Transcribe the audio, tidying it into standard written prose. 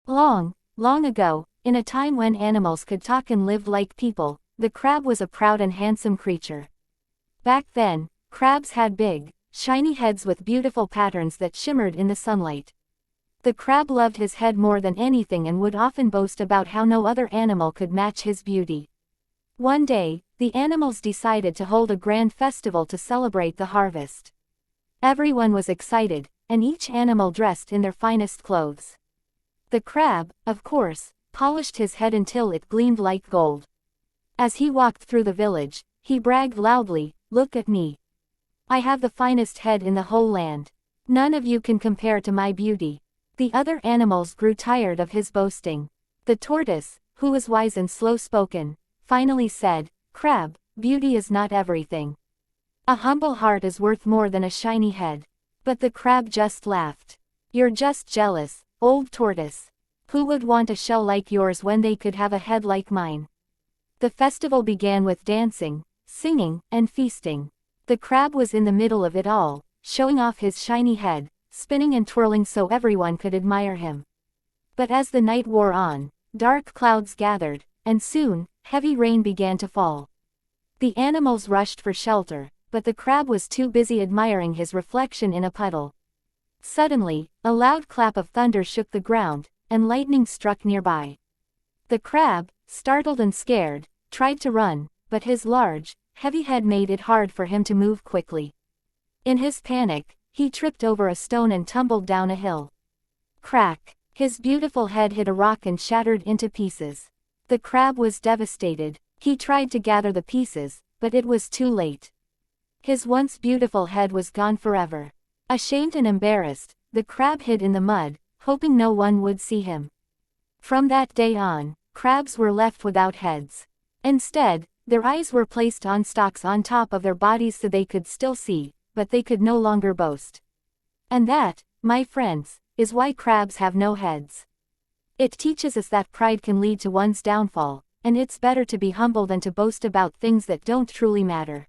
Long, long ago, in a time when animals could talk and lived like people, the crab was a proud and handsome creature. Back then, crabs had big, shiny heads with beautiful patterns that shimmered in the sunlight. The crab loved his head more than anything and would often boast about how no other animal could match his beauty. One day, the animals decided to hold a grand festival to celebrate the harvest. Everyone was excited, and each animal dressed in their finest clothes. The crab, of course, polished his head until it gleamed like gold. As he walked through the village, he bragged loudly, "Look at me. I have the finest head in the whole land. None of you can compare to my beauty." The other animals grew tired of his boasting. The tortoise, who was wise and slow-spoken, finally said, "Crab, beauty is not everything. A humble heart is worth more than a shiny head." But the crab just laughed. "You're just jealous, old tortoise. Who would want a shell like yours when they could have a head like mine?" The festival began with dancing, singing, and feasting. The crab was in the middle of it all, showing off his shiny head, spinning and twirling so everyone could admire him. But as the night wore on, dark clouds gathered, and soon, heavy rain began to fall. The animals rushed for shelter, but the crab was too busy admiring his reflection in a puddle. Suddenly, a loud clap of thunder shook the ground, and lightning struck nearby. The crab, startled and scared, tried to run, but his large, heavy head made it hard for him to move quickly. In his panic, he tripped over a stone and tumbled down a hill. Crack! His beautiful head hit a rock and shattered into pieces. The crab was devastated. He tried to gather the pieces, but it was too late. His once beautiful head was gone forever. Ashamed and embarrassed, the crab hid in the mud, hoping no one would see him. From that day on, crabs were left without heads. Instead, their eyes were placed on stalks on top of their bodies so they could still see, but they could no longer boast. And that, my friends, is why crabs have no heads. It teaches us that pride can lead to one's downfall, and it's better to be humble than to boast about things that don't truly matter.